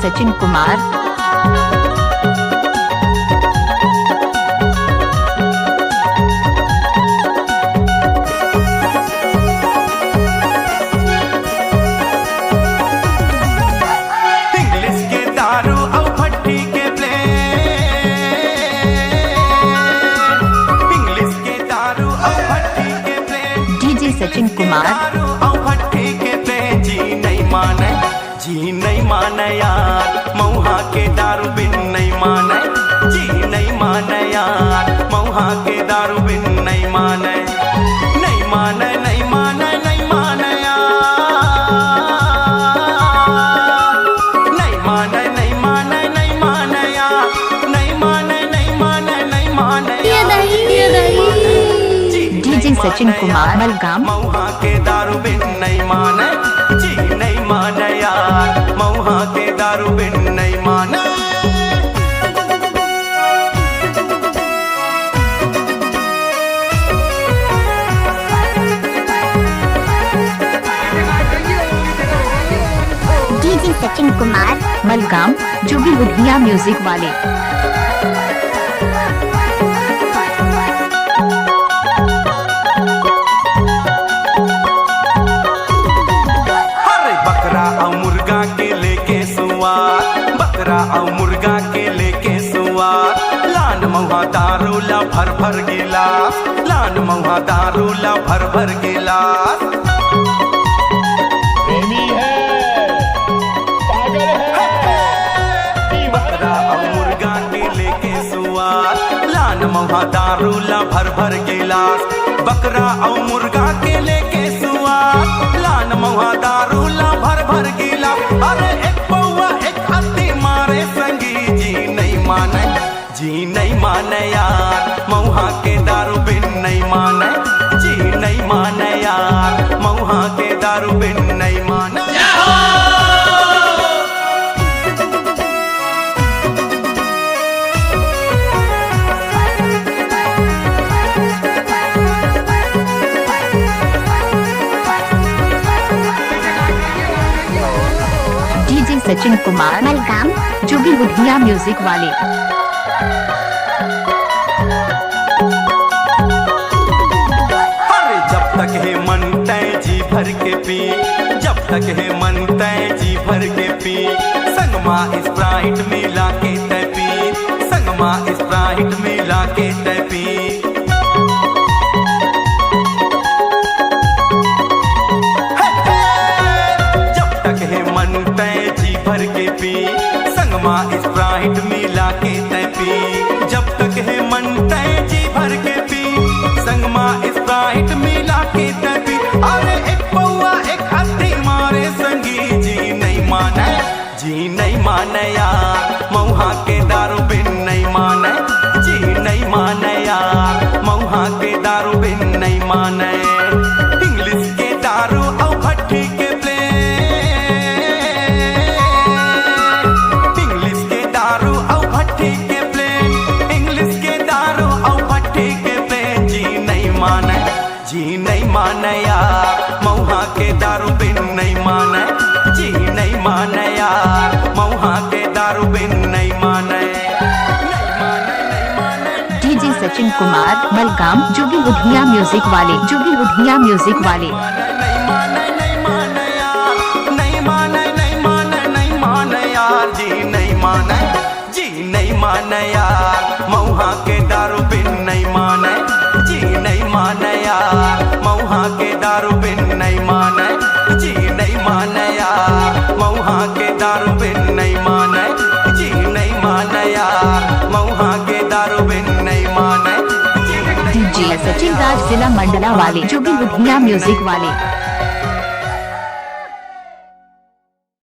Sachin Kumar. English के दारू और भट्टी के प्लेन, इंग्लिश के दारू और भट्टी के प्लेन, डीजे सचिन कुमार। दारू और भट्टी के प्लेन, जी नहीं माने यार, मऊहा के दारू बिन नहीं माने, जी नहीं माने यार, मऊहा के दारू बिन नहीं माने, नहीं माने नहीं माने नहीं माने यार, नहीं माने नहीं माने नहीं माने यार, नहीं माने नहीं माने नहीं माने यार, डीजे सचिन कुमार मलगाम। मऊहा के दारू बिन नहीं माने, जी नहीं माने यार, मऊहा के दारू बिन नहीं माने। डीजे सचिन कुमार मलगाम, जोगी बुधिया म्यूजिक वाले। अरे बकरा और मुर्गा के लेके सुआर, बकरा और मुर्गा के लेके सुआर, लान मऊहा दारू ला भर भर गिलास, लान मऊहा दारू ला भर भर गिलास। प्रेमी है, पागल है, बकरा और मुर्गा के लेके सुआर, लान मऊहा दारू ला भर भर गिलास, बकरा और मुर्गा के लेके सुआर, लान मऊहा दारू ला भर भर गिलास। अरे एक पौवा एक हत्ती मारे संगी, जी नहीं माने यार, मऊहा के दारू बिन नहीं माने, जी नहीं माने यार, मऊहा के दारू बिन नहीं माने। डीजे सचिन कुमार मलगाम, जोगी बुधिया म्यूजिक वाले। अरे जब तक है मन तय जी भर के पी, जब तक है मन तय जी भर के पी, संगमा स्प्राइट मिला के तय पी, संगमा स्प्राइट मिला के तय पी। जब तक है मन तय जी भर के पी, संगमा स्प्राइट मिला के तय पी, जब तक है मन तय जी भर के पी, संगमा स्प्राइट मिला के तय पी। अरे एक पौवा एक हत्ती मारे संगी, जी नहीं माने यार, मऊहा के दारू बिन नहीं माने, जी नहीं माने यार, मऊहा के दारू बिन नहीं माने। इंग्लिश के दारू और भट्टी के प्लेन, इंग्लिश के दारू और भट्टी के प्लेन, इंग्लिश के दारू और भट्टी के प्लेन, जी नहीं माने यार, मऊहा के दारू बिन नहीं माने, जी नहीं माने यार, मऊहा के दारू बिन नहीं माने, नहीं माने। डीजे सचिन कुमार मलगाम, जोगी बुधिया म्यूजिक वाले। जोगी बुधिया म्यूजिक वाले। नहीं माने यार, नहीं माने नहीं माने यार, जी नहीं माने यार, मऊहा के दारू बिन नहीं माने, जी नहीं माने यार, मऊहा के दारू बिन नहीं माने, जी नहीं माने यार, मऊहा के दारू बिन नहीं माने, जी नहीं माने यार, मऊहा के दारू बिन नहीं माने। डीजे सचिन राज, जिला मंडला वाले। जोगी बुधिया म्यूजिक वाले।